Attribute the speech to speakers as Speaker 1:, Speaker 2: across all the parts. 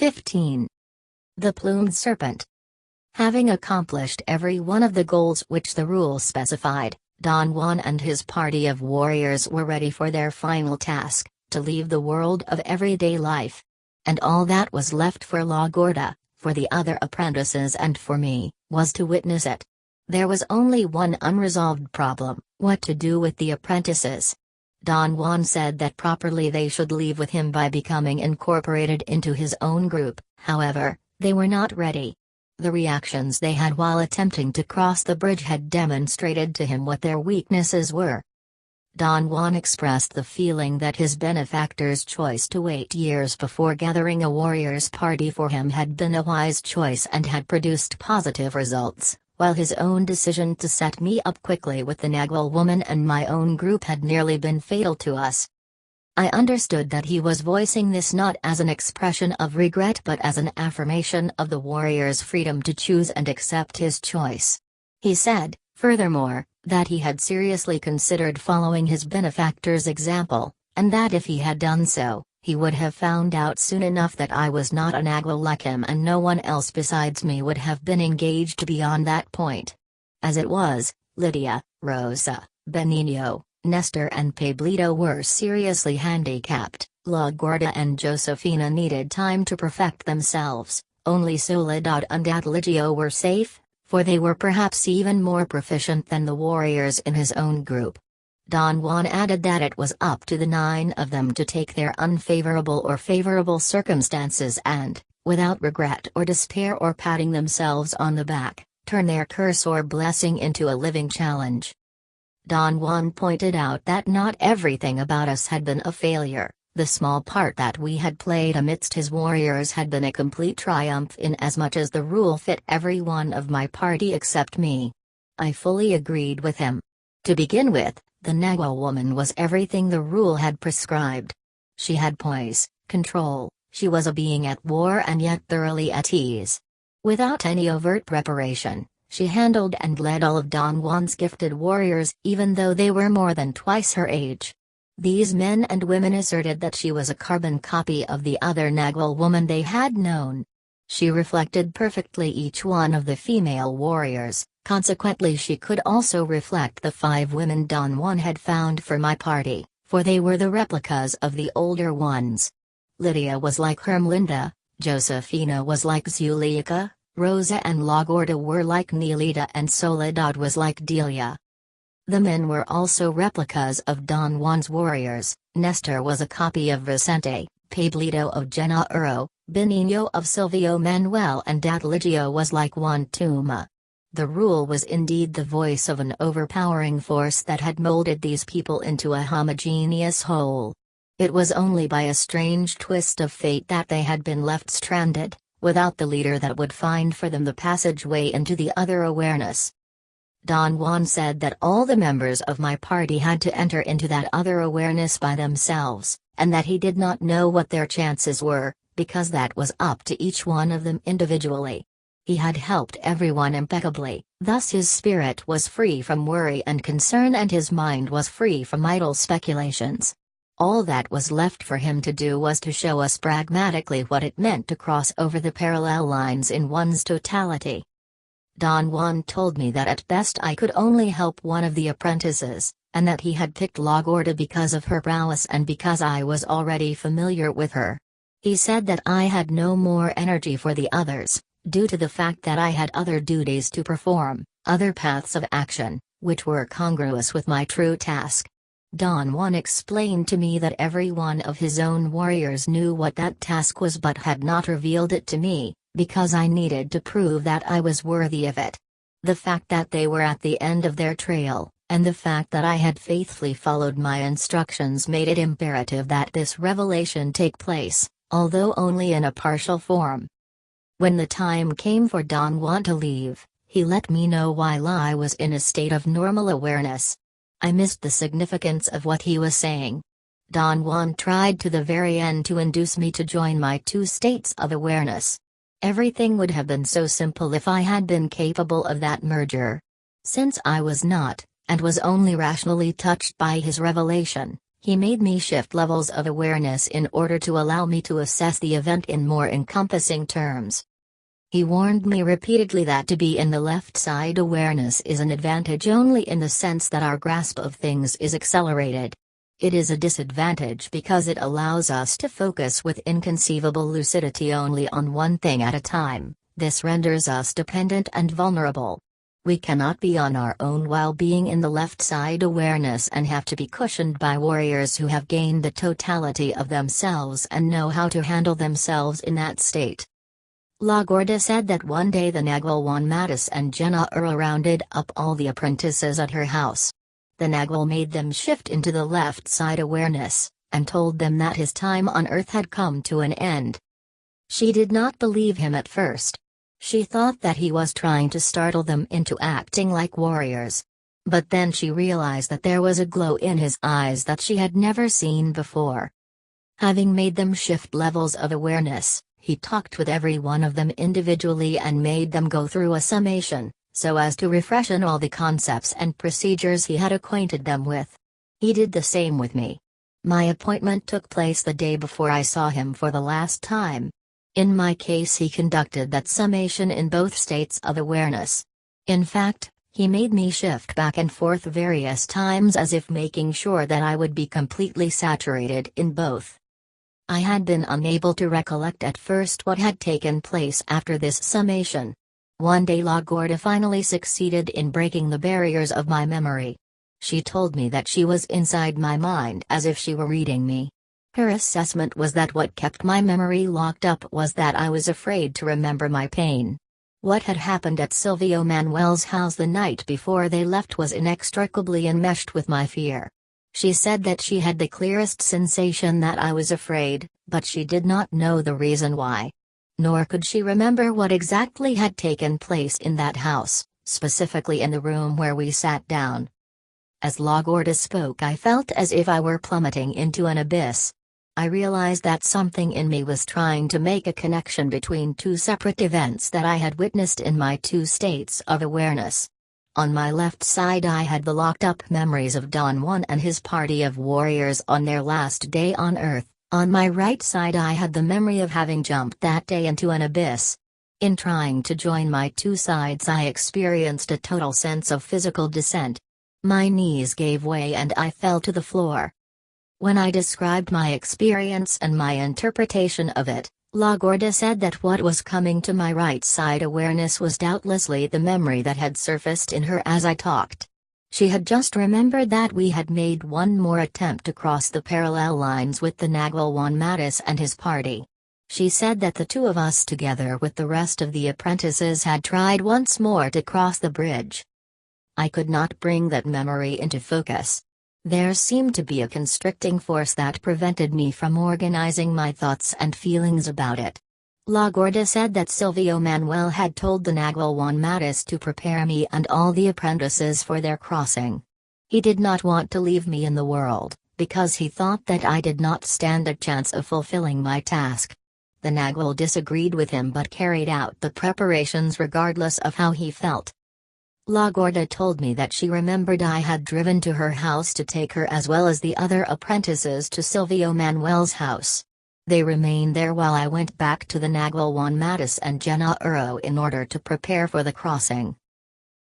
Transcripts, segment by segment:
Speaker 1: 15. The Plumed Serpent. Having accomplished every one of the goals which the rules specified, Don Juan and his party of warriors were ready for their final task, to leave the world of everyday life. And all that was left for La Gorda, for the other apprentices and for me, was to witness it. There was only one unresolved problem: what to do with the apprentices. Don Juan said that properly they should leave with him by becoming incorporated into his own group. However, they were not ready. The reactions they had while attempting to cross the bridge had demonstrated to him what their weaknesses were. Don Juan expressed the feeling that his benefactor's choice to wait years before gathering a warriors' party for him had been a wise choice and had produced positive results, while his own decision to set me up quickly with the Nagual woman and my own group had nearly been fatal to us. I understood that he was voicing this not as an expression of regret but as an affirmation of the warrior's freedom to choose and accept his choice. He said, furthermore, that he had seriously considered following his benefactor's example, and that if he had done so, he would have found out soon enough that I was not a Nagual like him and no one else besides me would have been engaged beyond that point. As it was, Lydia, Rosa, Benigno, Nestor and Pablito were seriously handicapped. La Gorda and Josefina needed time to perfect themselves. Only Soledad and Atligio were safe, for they were perhaps even more proficient than the warriors in his own group. Don Juan added that it was up to the 9 of them to take their unfavorable or favorable circumstances and, without regret or despair or patting themselves on the back, turn their curse or blessing into a living challenge. Don Juan pointed out that not everything about us had been a failure. The small part that we had played amidst his warriors had been a complete triumph inasmuch as the rule fit every one of my party except me. I fully agreed with him. To begin with, the Nagual woman was everything the rule had prescribed. She had poise, control, she was a being at war and yet thoroughly at ease. Without any overt preparation, she handled and led all of Don Juan's gifted warriors even though they were more than twice her age. These men and women asserted that she was a carbon copy of the other Nagual woman they had known. She reflected perfectly each one of the female warriors, consequently she could also reflect the 5 women Don Juan had found for my party, for they were the replicas of the older ones. Lydia was like Hermelinda, Josefina was like Zuleika, Rosa and La Gorda were like Nelita and Soledad was like Delia. The men were also replicas of Don Juan's warriors. Nestor was a copy of Vicente, Pablito of Genaro, Benigno of Silvio Manuel and Atligio was like Juan Tuma. The rule was indeed the voice of an overpowering force that had molded these people into a homogeneous whole. It was only by a strange twist of fate that they had been left stranded, without the leader that would find for them the passageway into the other awareness. Don Juan said that all the members of my party had to enter into that other awareness by themselves, and that he did not know what their chances were, because that was up to each one of them individually. He had helped everyone impeccably, thus his spirit was free from worry and concern and his mind was free from idle speculations. All that was left for him to do was to show us pragmatically what it meant to cross over the parallel lines in one's totality. Don Juan told me that at best I could only help one of the apprentices, and that he had picked La Gorda because of her prowess and because I was already familiar with her. He said that I had no more energy for the others, due to the fact that I had other duties to perform, other paths of action, which were congruous with my true task. Don Juan explained to me that every one of his own warriors knew what that task was but had not revealed it to me, because I needed to prove that I was worthy of it. The fact that they were at the end of their trail, and the fact that I had faithfully followed my instructions made it imperative that this revelation take place, although only in a partial form. When the time came for Don Juan to leave, he let me know while I was in a state of normal awareness. I missed the significance of what he was saying. Don Juan tried to the very end to induce me to join my 2 states of awareness. Everything would have been so simple if I had been capable of that merger. Since I was not, and was only rationally touched by his revelation, He made me shift levels of awareness in order to allow me to assess the event in more encompassing terms. He warned me repeatedly that to be in the left side awareness is an advantage only in the sense that our grasp of things is accelerated. It is a disadvantage because it allows us to focus with inconceivable lucidity only on one thing at a time. This renders us dependent and vulnerable. We cannot be on our own while being in the left side awareness and have to be cushioned by warriors who have gained the totality of themselves and know how to handle themselves in that state. La Gorda said that one day the Nagwal Mattis and Jenna Ura rounded up all the apprentices at her house. The Nagwal made them shift into the left side awareness, and told them that his time on earth had come to an end. She did not believe him at first. She thought that he was trying to startle them into acting like warriors. But then she realized that there was a glow in his eyes that she had never seen before. Having made them shift levels of awareness, he talked with every one of them individually and made them go through a summation, so as to refreshen all the concepts and procedures he had acquainted them with. He did the same with me. My appointment took place the day before I saw him for the last time. In my case, he conducted that summation in both states of awareness. In fact, he made me shift back and forth various times as if making sure that I would be completely saturated in both. I had been unable to recollect at first what had taken place after this summation. One day La Gorda finally succeeded in breaking the barriers of my memory. She told me that she was inside my mind as if she were reading me. Her assessment was that what kept my memory locked up was that I was afraid to remember my pain. What had happened at Silvio Manuel's house the night before they left was inextricably enmeshed with my fear. She said that she had the clearest sensation that I was afraid, but she did not know the reason why. Nor could she remember what exactly had taken place in that house, specifically in the room where we sat down. As La Gorda spoke, I felt as if I were plummeting into an abyss. I realized that something in me was trying to make a connection between two separate events that I had witnessed in my two states of awareness. On my left side I had the locked-up memories of Don Juan and his party of warriors on their last day on Earth. On my right side I had the memory of having jumped that day into an abyss. In trying to join my two sides I experienced a total sense of physical descent. My knees gave way and I fell to the floor. When I described my experience and my interpretation of it, La Gorda said that what was coming to my right side awareness was doubtlessly the memory that had surfaced in her as I talked. She had just remembered that we had made one more attempt to cross the parallel lines with the Nagwal Mattis and his party. She said that the two of us together with the rest of the apprentices had tried once more to cross the bridge. I could not bring that memory into focus. There seemed to be a constricting force that prevented me from organizing my thoughts and feelings about it. La Gorda said that Silvio Manuel had told the Nagwal Mattis to prepare me and all the apprentices for their crossing. He did not want to leave me in the world, because he thought that I did not stand a chance of fulfilling my task. The Nagwal disagreed with him but carried out the preparations regardless of how he felt. La Gorda told me that she remembered I had driven to her house to take her as well as the other apprentices to Silvio Manuel's house. They remained there while I went back to the Nagwal Mattis and Jenna Uro in order to prepare for the crossing.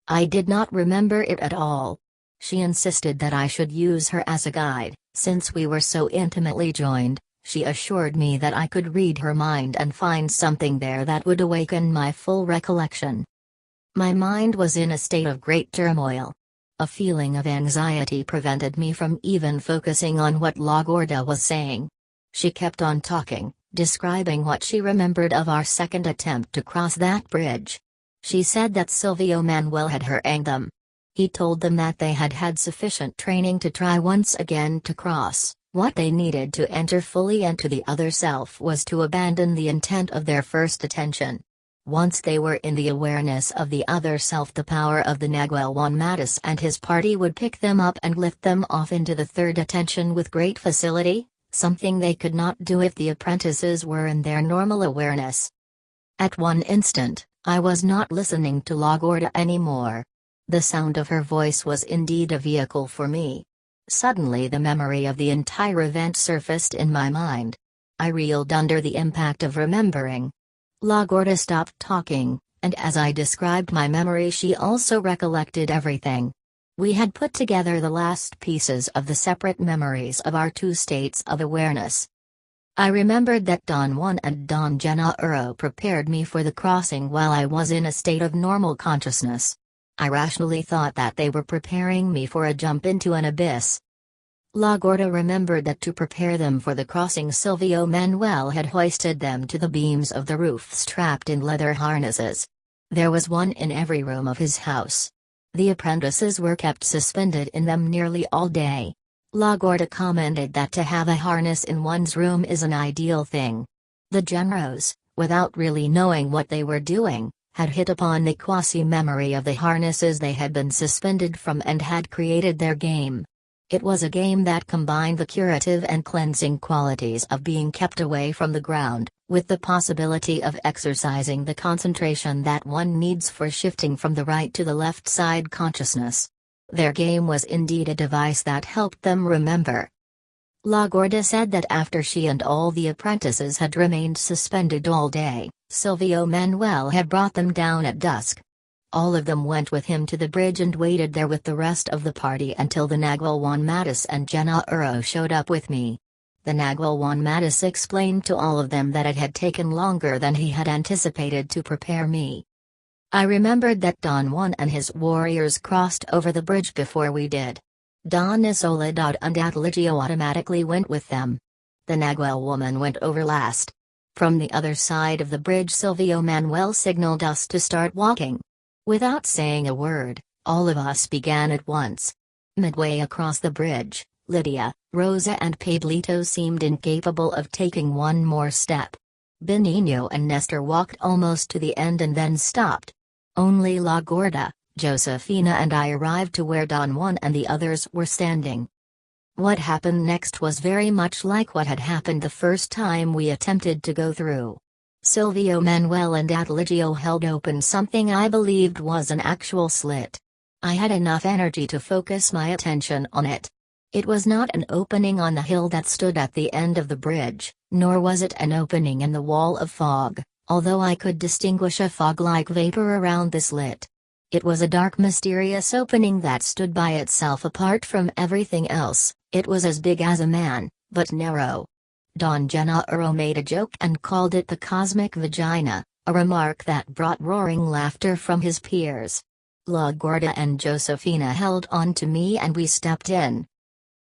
Speaker 1: I did not remember it at all. She insisted that I should use her as a guide, since we were so intimately joined. She assured me that I could read her mind and find something there that would awaken my full recollection. My mind was in a state of great turmoil. A feeling of anxiety prevented me from even focusing on what La Gorda was saying. She kept on talking, describing what she remembered of our second attempt to cross that bridge. She said that Silvio Manuel had harangued them. He told them that they had had sufficient training to try once again to cross. What they needed to enter fully into the other self was to abandon the intent of their first attention. Once they were in the awareness of the other self, the power of the Nagwal Mattis and his party would pick them up and lift them off into the third attention with great facility, something they could not do if the apprentices were in their normal awareness. At one instant, I was not listening to La Gorda anymore. The sound of her voice was indeed a vehicle for me. Suddenly the memory of the entire event surfaced in my mind. I reeled under the impact of remembering. La Gorda stopped talking, and as I described my memory she also recollected everything. We had put together the last pieces of the separate memories of our two states of awareness. I remembered that Don Juan and Don Gennaro prepared me for the crossing while I was in a state of normal consciousness. I rationally thought that they were preparing me for a jump into an abyss. La Gorda remembered that to prepare them for the crossing Silvio Manuel had hoisted them to the beams of the roof strapped in leather harnesses. There was one in every room of his house. The apprentices were kept suspended in them nearly all day. La Gorda commented that to have a harness in one's room is an ideal thing. The Genros, without really knowing what they were doing, had hit upon the quasi-memory of the harnesses they had been suspended from and had created their game. It was a game that combined the curative and cleansing qualities of being kept away from the ground, with the possibility of exercising the concentration that one needs for shifting from the right to the left side consciousness. Their game was indeed a device that helped them remember. La Gorda said that after she and all the apprentices had remained suspended all day, Silvio Manuel had brought them down at dusk. All of them went with him to the bridge and waited there with the rest of the party until the Nagual Juan Matus and Gennaro showed up with me. The Nagual Juan Matus explained to all of them that it had taken longer than he had anticipated to prepare me. I remembered that Don Juan and his warriors crossed over the bridge before we did. Don Soledad and Atligio automatically went with them. The Nagual woman went over last. From the other side of the bridge Silvio Manuel signaled us to start walking. Without saying a word, all of us began at once. Midway across the bridge, Lydia, Rosa and Pablito seemed incapable of taking one more step. Benigno and Nestor walked almost to the end and then stopped. Only La Gorda, Josefina and I arrived to where Don Juan and the others were standing. What happened next was very much like what had happened the first time we attempted to go through. Silvio Manuel and Atligio held open something I believed was an actual slit. I had enough energy to focus my attention on it. It was not an opening on the hill that stood at the end of the bridge, nor was it an opening in the wall of fog, although I could distinguish a fog-like vapor around the slit. It was a dark mysterious opening that stood by itself apart from everything else. It was as big as a man, but narrow. Don Gennaro made a joke and called it the cosmic vagina, a remark that brought roaring laughter from his peers. La Gorda and Josefina held on to me and we stepped in.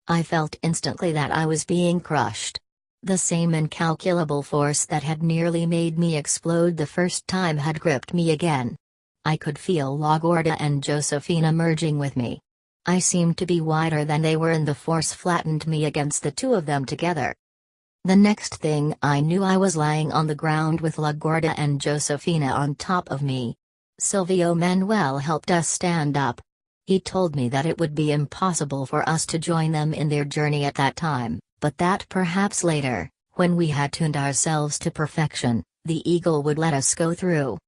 Speaker 1: I felt instantly that I was being crushed. The same incalculable force that had nearly made me explode the first time had gripped me again. I could feel La Gorda and Josefina merging with me. I seemed to be wider than they were and the force flattened me against the two of them together. The next thing I knew I was lying on the ground with La Gorda and Josefina on top of me. Silvio Manuel helped us stand up. He told me that it would be impossible for us to join them in their journey at that time, but that perhaps later, when we had tuned ourselves to perfection, the eagle would let us go through.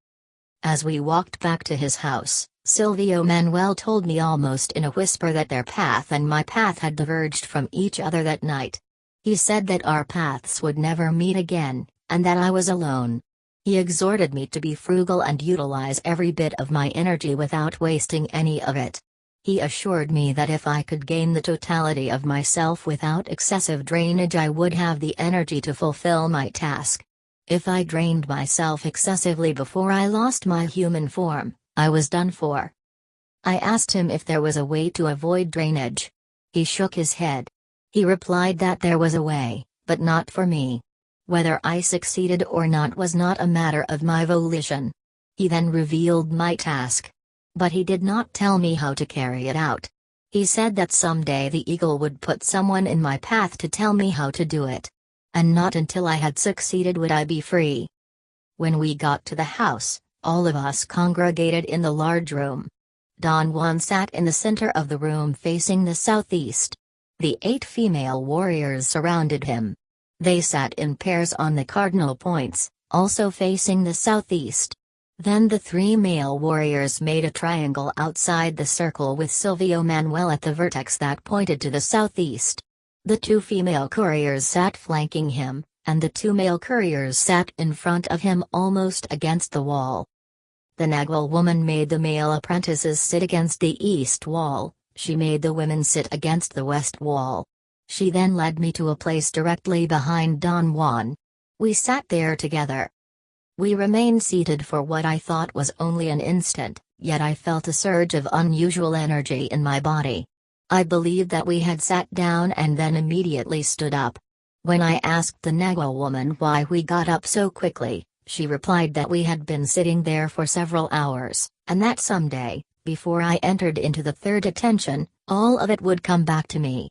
Speaker 1: As we walked back to his house, Silvio Manuel told me almost in a whisper that their path and my path had diverged from each other that night. He said that our paths would never meet again, and that I was alone. He exhorted me to be frugal and utilize every bit of my energy without wasting any of it. He assured me that if I could gain the totality of myself without excessive drainage I would have the energy to fulfill my task. If I drained myself excessively before I lost my human form, I was done for. I asked him if there was a way to avoid drainage. He shook his head. He replied that there was a way, but not for me. Whether I succeeded or not was not a matter of my volition. He then revealed my task. But he did not tell me how to carry it out. He said that someday the eagle would put someone in my path to tell me how to do it. And not until I had succeeded would I be free. When we got to the house, all of us congregated in the large room. Don Juan sat in the center of the room facing the southeast. The 8 female warriors surrounded him. They sat in pairs on the cardinal points, also facing the southeast. Then the three male warriors made a triangle outside the circle with Silvio Manuel at the vertex that pointed to the southeast. The two female couriers sat flanking him, and the two male couriers sat in front of him almost against the wall. The Nagual woman made the male apprentices sit against the east wall, she made the women sit against the west wall. She then led me to a place directly behind Don Juan. We sat there together. We remained seated for what I thought was only an instant, yet I felt a surge of unusual energy in my body. I believed that we had sat down and then immediately stood up. When I asked the Nagual woman why we got up so quickly, she replied that we had been sitting there for several hours, and that someday, before I entered into the third attention, all of it would come back to me.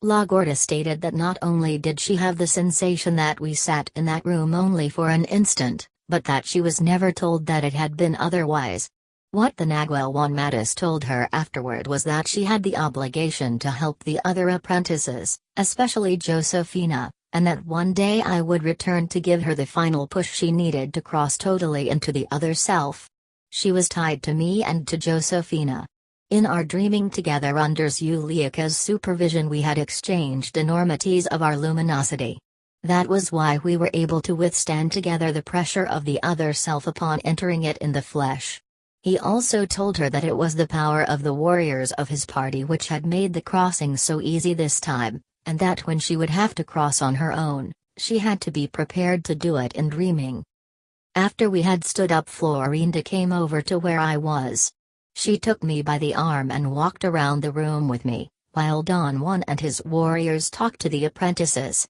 Speaker 1: La Gorda stated that not only did she have the sensation that we sat in that room only for an instant, but that she was never told that it had been otherwise. What the Nagual Juan Matus told her afterward was that she had the obligation to help the other apprentices, especially Josefina, and that one day I would return to give her the final push she needed to cross totally into the other self. She was tied to me and to Josefina. In our dreaming together under Zuleika's supervision we had exchanged enormities of our luminosity. That was why we were able to withstand together the pressure of the other self upon entering it in the flesh. He also told her that it was the power of the warriors of his party which had made the crossing so easy this time, and that when she would have to cross on her own, she had to be prepared to do it in dreaming. After we had stood up, Florinda came over to where I was. She took me by the arm and walked around the room with me, while Don Juan and his warriors talked to the apprentices.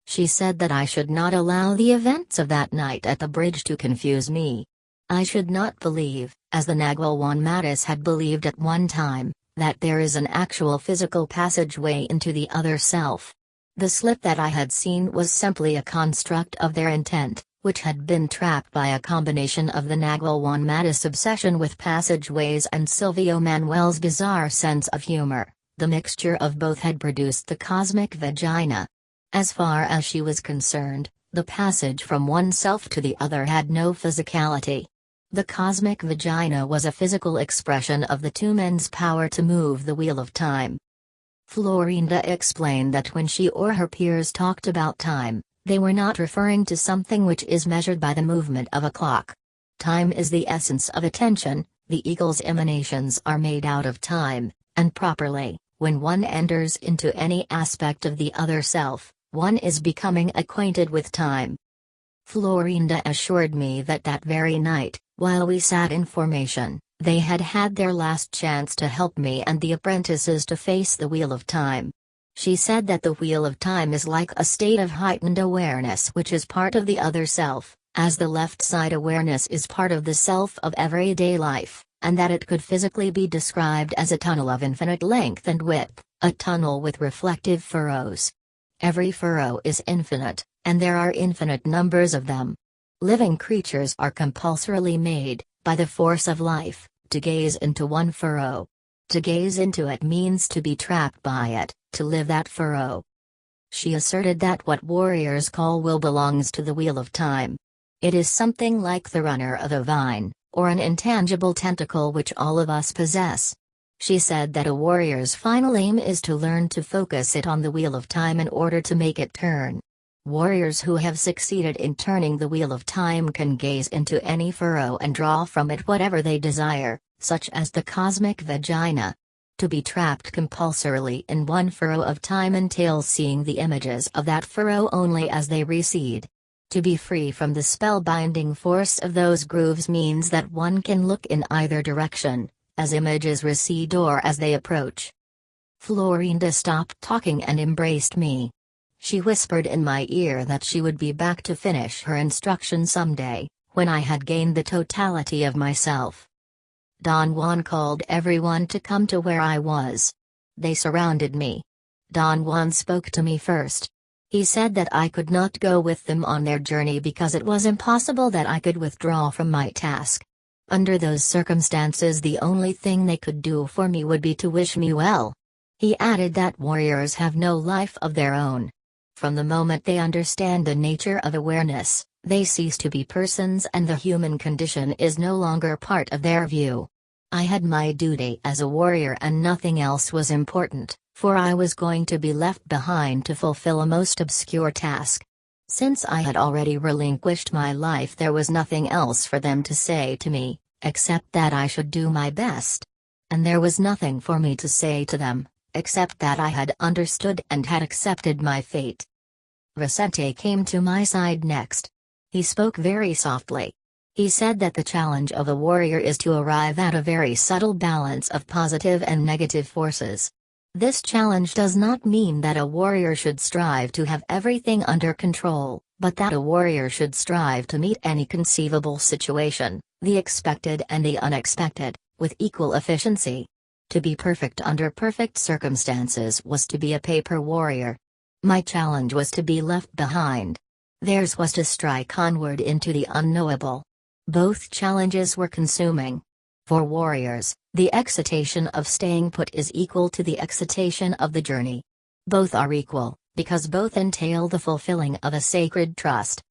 Speaker 1: She said that I should not allow the events of that night at the bridge to confuse me. I should not believe, as the Nagual Juan Matus had believed at one time, that there is an actual physical passageway into the other self. The slip that I had seen was simply a construct of their intent, which had been trapped by a combination of the Nagual Juan Matus' obsession with passageways and Silvio Manuel's bizarre sense of humor. The mixture of both had produced the cosmic vagina. As far as she was concerned, the passage from one self to the other had no physicality. The cosmic vagina was a physical expression of the two men's power to move the wheel of time. Florinda explained that when she or her peers talked about time, they were not referring to something which is measured by the movement of a clock. Time is the essence of attention, the eagle's emanations are made out of time, and properly, when one enters into any aspect of the other self, one is becoming acquainted with time. Florinda assured me that that very night, while we sat in formation, they had had their last chance to help me and the apprentices to face the wheel of time. She said that the wheel of time is like a state of heightened awareness which is part of the other self, as the left side awareness is part of the self of everyday life, and that it could physically be described as a tunnel of infinite length and width, a tunnel with reflective furrows. Every furrow is infinite, and there are infinite numbers of them. Living creatures are compulsorily made, by the force of life, to gaze into one furrow. To gaze into it means to be trapped by it, to live that furrow. She asserted that what warriors call will belongs to the wheel of time. It is something like the runner of a vine, or an intangible tentacle which all of us possess. She said that a warrior's final aim is to learn to focus it on the wheel of time in order to make it turn. Warriors who have succeeded in turning the wheel of time can gaze into any furrow and draw from it whatever they desire, such as the cosmic vagina. To be trapped compulsorily in one furrow of time entails seeing the images of that furrow only as they recede. To be free from the spellbinding force of those grooves means that one can look in either direction, as images recede or as they approach. Florinda stopped talking and embraced me. She whispered in my ear that she would be back to finish her instruction someday, when I had gained the totality of myself. Don Juan called everyone to come to where I was. They surrounded me. Don Juan spoke to me first. He said that I could not go with them on their journey because it was impossible that I could withdraw from my task. Under those circumstances the only thing they could do for me would be to wish me well. He added that warriors have no life of their own. From the moment they understand the nature of awareness, They cease to be persons and the human condition is no longer part of their view. I had my duty as a warrior and nothing else was important, for I was going to be left behind to fulfill a most obscure task. Since I had already relinquished my life, there was nothing else for them to say to me, except that I should do my best. And there was nothing for me to say to them, except that I had understood and had accepted my fate. Vicente came to my side next. He spoke very softly. He said that the challenge of a warrior is to arrive at a very subtle balance of positive and negative forces. This challenge does not mean that a warrior should strive to have everything under control, but that a warrior should strive to meet any conceivable situation, the expected and the unexpected, with equal efficiency. To be perfect under perfect circumstances was to be a paper warrior. My challenge was to be left behind. Theirs was to strike onward into the unknowable. Both challenges were consuming. For warriors, the excitation of staying put is equal to the excitation of the journey. Both are equal, because both entail the fulfilling of a sacred trust.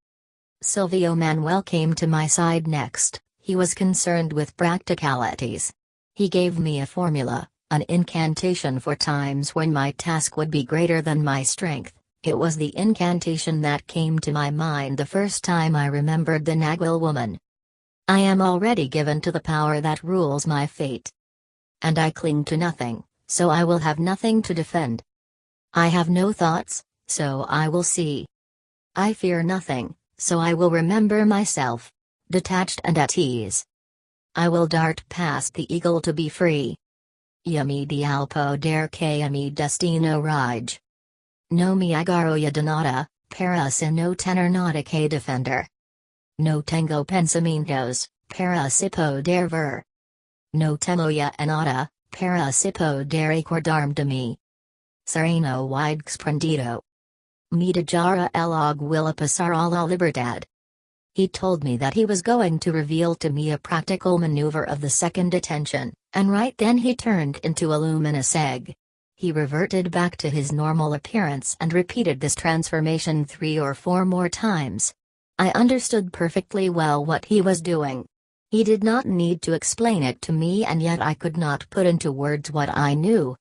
Speaker 1: Silvio Manuel came to my side next. He was concerned with practicalities. He gave me a formula, an incantation for times when my task would be greater than my strength. It was the incantation that came to my mind the first time I remembered the Nagual woman. I am already given to the power that rules my fate. And I cling to nothing, so I will have nothing to defend. I have no thoughts, so I will see. I fear nothing, so I will remember myself. Detached and at ease. I will dart past the eagle to be free. Io mi dial poder que a mi destino rige. No me agarro ya de nada, para si no tener nada que defender. No tengo pensamientos, para si poder ver. No temo ya en nada, para si poder acordarme de mí. Sereno y exprendido. Mi dejará el aguila pasar a la libertad. He told me that he was going to reveal to me a practical maneuver of the second attention, and right then he turned into a luminous egg. He reverted back to his normal appearance and repeated this transformation 3 or 4 more times. I understood perfectly well what he was doing. He did not need to explain it to me, and yet I could not put into words what I knew.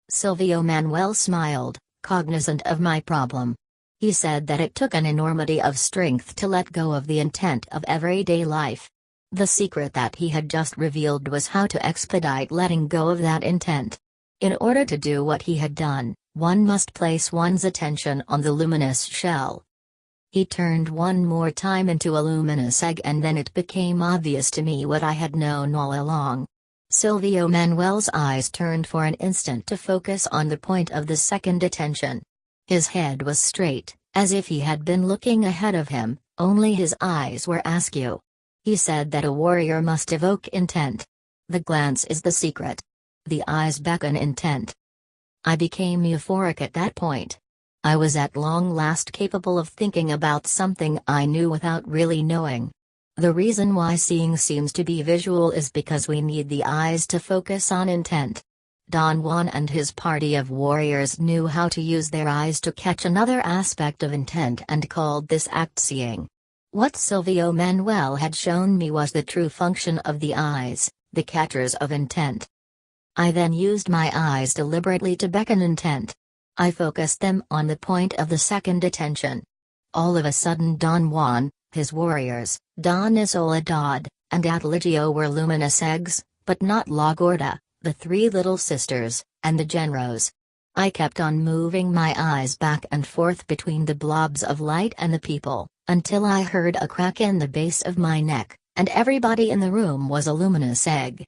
Speaker 1: Silvio Manuel smiled, cognizant of my problem. He said that it took an enormity of strength to let go of the intent of everyday life. The secret that he had just revealed was how to expedite letting go of that intent. In order to do what he had done, one must place one's attention on the luminous shell. He turned one more time into a luminous egg, and then it became obvious to me what I had known all along. Silvio Manuel's eyes turned for an instant to focus on the point of the second attention. His head was straight, as if he had been looking ahead of him, only his eyes were askew. He said that a warrior must evoke intent. The glance is the secret. The eyes beckon intent. I became euphoric at that point. I was at long last capable of thinking about something I knew without really knowing. The reason why seeing seems to be visual is because we need the eyes to focus on intent. Don Juan and his party of warriors knew how to use their eyes to catch another aspect of intent and called this act seeing. What Silvio Manuel had shown me was the true function of the eyes, the catchers of intent. I then used my eyes deliberately to beckon intent. I focused them on the point of the second attention. All of a sudden Don Juan, his warriors, Dona Soledad, and Atligio were luminous eggs, but not La Gorda, the 3 little sisters, and the Genros. I kept on moving my eyes back and forth between the blobs of light and the people, until I heard a crack in the base of my neck, and everybody in the room was a luminous egg.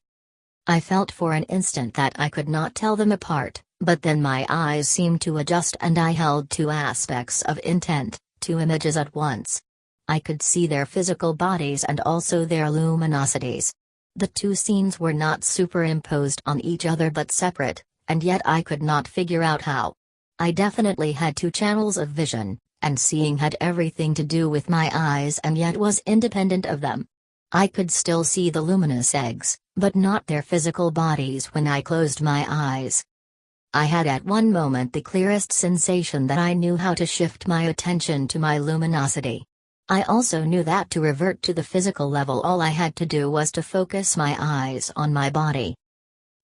Speaker 1: I felt for an instant that I could not tell them apart, but then my eyes seemed to adjust and I held 2 aspects of intent, 2 images at once. I could see their physical bodies and also their luminosities. The 2 scenes were not superimposed on each other but separate, and yet I could not figure out how. I definitely had 2 channels of vision, and seeing had everything to do with my eyes and yet was independent of them. I could still see the luminous eggs, but not their physical bodies when I closed my eyes. I had at one moment the clearest sensation that I knew how to shift my attention to my luminosity. I also knew that to revert to the physical level, all I had to do was to focus my eyes on my body.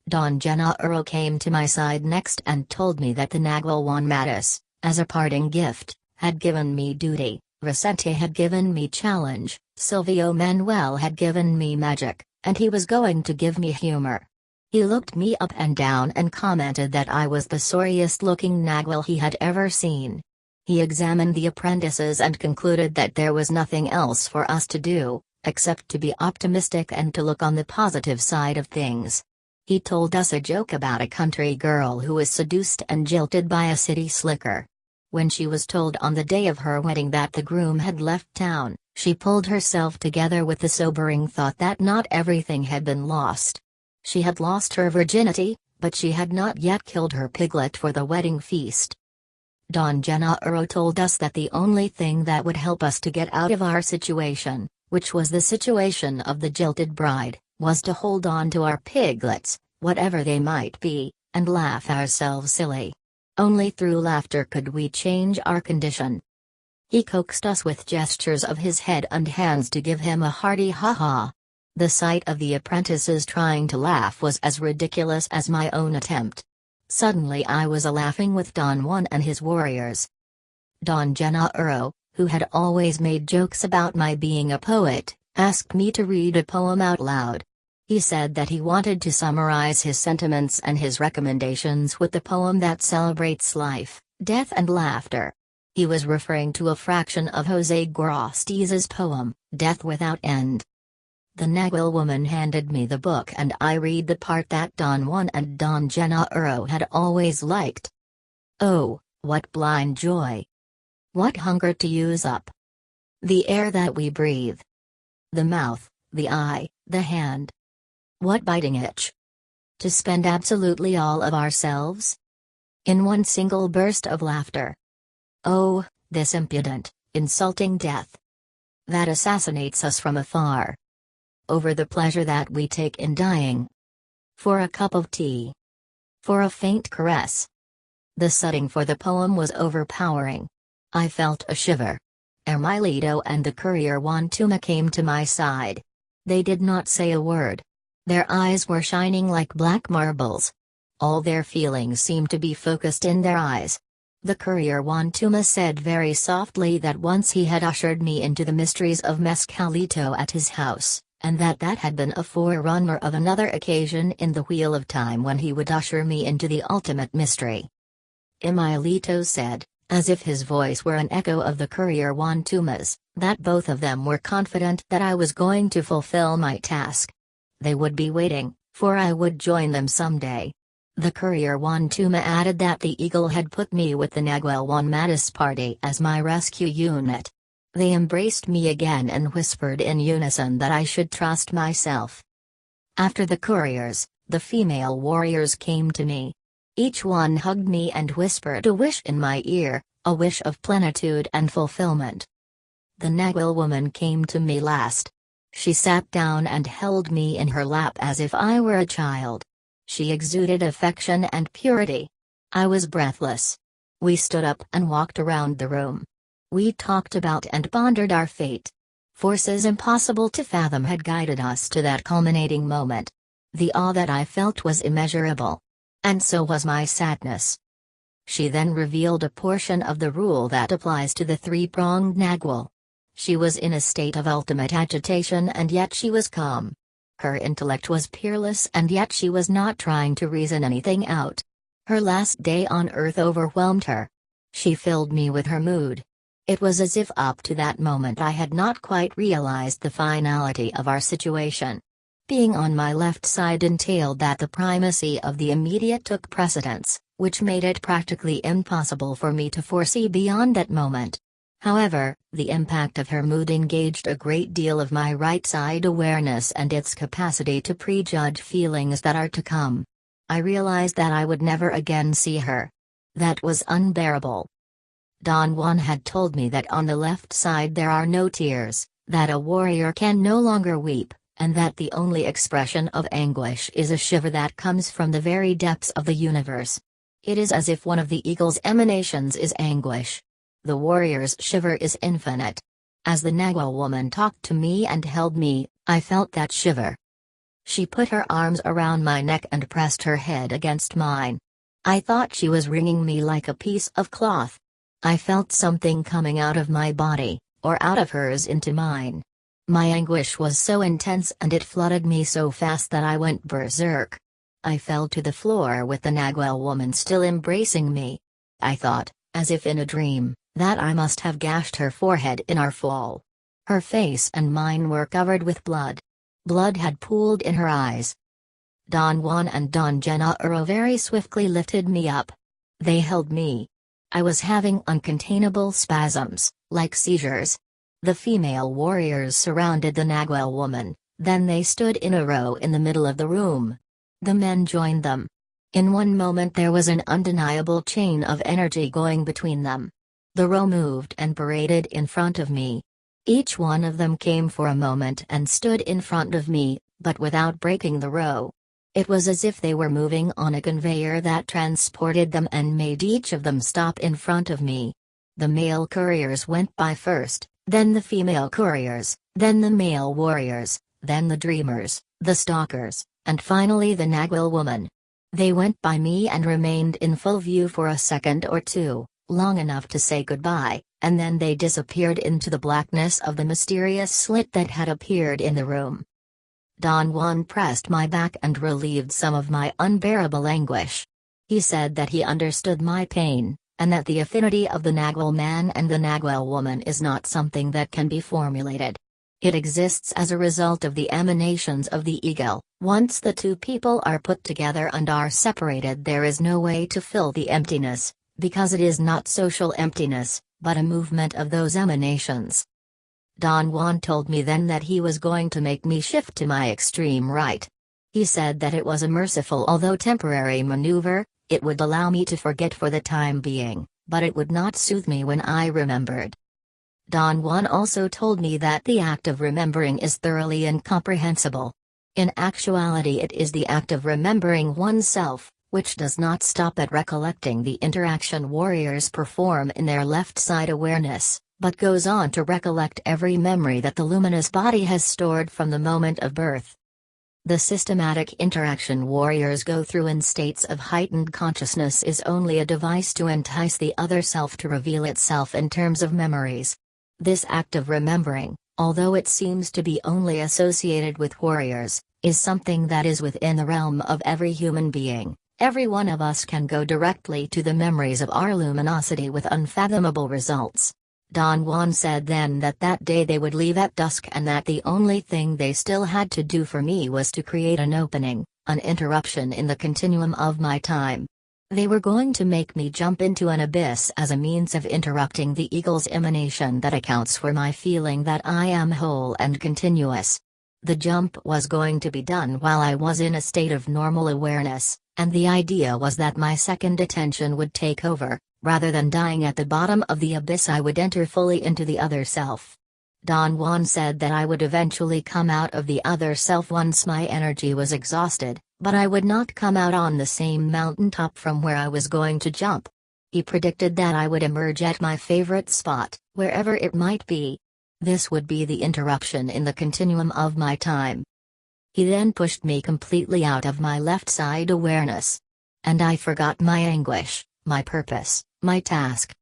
Speaker 1: Don Gennaro came to my side next and told me that the Naguilwan Mattis, as a parting gift, had given me duty, Vicente had given me challenge, Silvio Manuel had given me magic, and he was going to give me humor. He looked me up and down and commented that I was the sorriest looking Naguil he had ever seen. He examined the apprentices and concluded that there was nothing else for us to do, except to be optimistic and to look on the positive side of things. He told us a joke about a country girl who was seduced and jilted by a city slicker. When she was told on the day of her wedding that the groom had left town, she pulled herself together with the sobering thought that not everything had been lost. She had lost her virginity, but she had not yet killed her piglet for the wedding feast. Don Gennaro told us that the only thing that would help us to get out of our situation, which was the situation of the jilted bride, was to hold on to our piglets, whatever they might be, and laugh ourselves silly. Only through laughter could we change our condition. He coaxed us with gestures of his head and hands to give him a hearty ha-ha. The sight of the apprentices trying to laugh was as ridiculous as my own attempt. Suddenly I was a-laughing with Don Juan and his warriors. Don Gennaro, who had always made jokes about my being a poet, asked me to read a poem out loud. He said that he wanted to summarize his sentiments and his recommendations with the poem that celebrates life, death and laughter. He was referring to a fraction of José Grostiz's poem, Death Without End. The Naguil woman handed me the book and I read the part that Don Juan and Don Gennaro had always liked. Oh, what blind joy! What hunger to use up! The air that we breathe. The mouth, the eye, the hand. What biting itch! To spend absolutely all of ourselves? In one single burst of laughter. Oh, this impudent, insulting death! That assassinates us from afar. Over the pleasure that we take in dying. For a cup of tea. For a faint caress. The setting for the poem was overpowering. I felt a shiver. Ermilito and the courier Juan Tuma came to my side. They did not say a word. Their eyes were shining like black marbles. All their feelings seemed to be focused in their eyes. The courier Juan Tuma said very softly that once he had ushered me into the mysteries of Mezcalito at his house, and that had been a forerunner of another occasion in the wheel of time when he would usher me into the ultimate mystery. Emilito said, as if his voice were an echo of the courier Juan Tuma's, that both of them were confident that I was going to fulfill my task. They would be waiting, for I would join them someday. The courier Juan Tuma added that the Eagle had put me with the Naguilwan Mattis party as my rescue unit. They embraced me again and whispered in unison that I should trust myself. After the couriers, the female warriors came to me. Each one hugged me and whispered a wish in my ear, a wish of plenitude and fulfillment. The Naguil woman came to me last. She sat down and held me in her lap as if I were a child. She exuded affection and purity. I was breathless. We stood up and walked around the room. We talked about and pondered our fate. Forces impossible to fathom had guided us to that culminating moment. The awe that I felt was immeasurable. And so was my sadness. She then revealed a portion of the rule that applies to the three-pronged Naguil. She was in a state of ultimate agitation and yet she was calm. Her intellect was peerless and yet she was not trying to reason anything out. Her last day on earth overwhelmed her. She filled me with her mood. It was as if up to that moment I had not quite realized the finality of our situation. Being on my left side entailed that the primacy of the immediate took precedence, which made it practically impossible for me to foresee beyond that moment. However, the impact of her mood engaged a great deal of my right side awareness and its capacity to prejudge feelings that are to come. I realized that I would never again see her. That was unbearable. Don Juan had told me that on the left side there are no tears, that a warrior can no longer weep, and that the only expression of anguish is a shiver that comes from the very depths of the universe. It is as if one of the eagle's emanations is anguish. The warrior's shiver is infinite. As the Nagwa woman talked to me and held me, I felt that shiver. She put her arms around my neck and pressed her head against mine. I thought she was wringing me like a piece of cloth. I felt something coming out of my body, or out of hers into mine. My anguish was so intense and it flooded me so fast that I went berserk. I fell to the floor with the Nagwa woman still embracing me. I thought, as if in a dream, that I must have gashed her forehead in our fall. Her face and mine were covered with blood. Blood had pooled in her eyes. Don Juan and Don Gennaro very swiftly lifted me up. They held me. I was having uncontainable spasms, like seizures. The female warriors surrounded the Nagwa woman, then they stood in a row in the middle of the room. The men joined them. In one moment there was an undeniable chain of energy going between them. The row moved and paraded in front of me. Each one of them came for a moment and stood in front of me, but without breaking the row. It was as if they were moving on a conveyor that transported them and made each of them stop in front of me. The male couriers went by first, then the female couriers, then the male warriors, then the dreamers, the stalkers, and finally the Nagwa woman. They went by me and remained in full view for a second or two, long enough to say goodbye, and then they disappeared into the blackness of the mysterious slit that had appeared in the room. Don Juan pressed my back and relieved some of my unbearable anguish. He said that he understood my pain, and that the affinity of the Nagwa man and the Nagwa woman is not something that can be formulated. It exists as a result of the emanations of the ego. Once the two people are put together and are separated, there is no way to fill the emptiness, because it is not social emptiness, but a movement of those emanations. Don Juan told me then that he was going to make me shift to my extreme right. He said that it was a merciful although temporary maneuver, it would allow me to forget for the time being, but it would not soothe me when I remembered. Don Juan also told me that the act of remembering is thoroughly incomprehensible. In actuality it is the act of remembering oneself, which does not stop at recollecting the interaction warriors perform in their left side awareness, but goes on to recollect every memory that the luminous body has stored from the moment of birth. The systematic interaction warriors go through in states of heightened consciousness is only a device to entice the other self to reveal itself in terms of memories. This act of remembering, although it seems to be only associated with warriors, is something that is within the realm of every human being. Every one of us can go directly to the memories of our luminosity with unfathomable results. Don Juan said then that that day they would leave at dusk and that the only thing they still had to do for me was to create an opening, an interruption in the continuum of my time. They were going to make me jump into an abyss as a means of interrupting the eagle's emanation that accounts for my feeling that I am whole and continuous. The jump was going to be done while I was in a state of normal awareness, and the idea was that my second attention would take over. Rather than dying at the bottom of the abyss, I would enter fully into the other self. Don Juan said that I would eventually come out of the other self once my energy was exhausted, but I would not come out on the same mountaintop from where I was going to jump. He predicted that I would emerge at my favorite spot, wherever it might be. This would be the interruption in the continuum of my time. He then pushed me completely out of my left side awareness. And I forgot my anguish, my purpose, my task.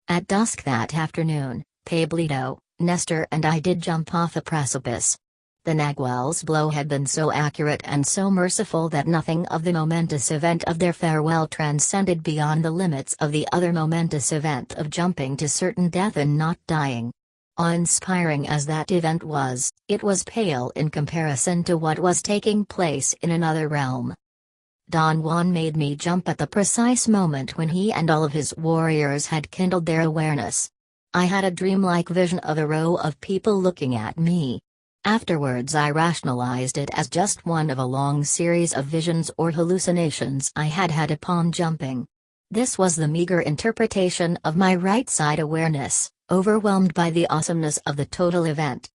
Speaker 1: At dusk that afternoon, Pablito, Nestor and I did jump off a precipice. The Nagual's blow had been so accurate and so merciful that nothing of the momentous event of their farewell transcended beyond the limits of the other momentous event of jumping to certain death and not dying. Awe-inspiring as that event was, it was pale in comparison to what was taking place in another realm. Don Juan made me jump at the precise moment when he and all of his warriors had kindled their awareness. I had a dreamlike vision of a row of people looking at me. Afterwards I rationalized it as just one of a long series of visions or hallucinations I had had upon jumping. This was the meager interpretation of my right side awareness, overwhelmed by the awesomeness of the total event.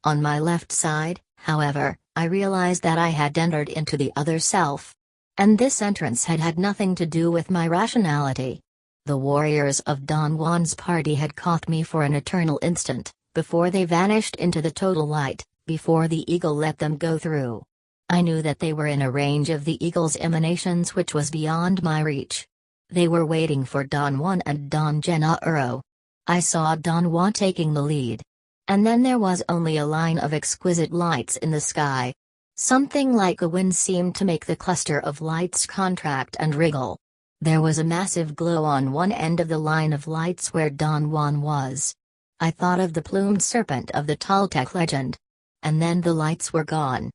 Speaker 1: On my left side, however, I realized that I had entered into the other self. And this entrance had had nothing to do with my rationality. The warriors of Don Juan's party had caught me for an eternal instant, before they vanished into the total light, before the eagle let them go through. I knew that they were in a range of the eagle's emanations which was beyond my reach. They were waiting for Don Juan and Don Gennaro. I saw Don Juan taking the lead. And then there was only a line of exquisite lights in the sky. Something like a wind seemed to make the cluster of lights contract and wriggle. There was a massive glow on one end of the line of lights where Don Juan was. I thought of the plumed serpent of the Toltec legend. And then the lights were gone.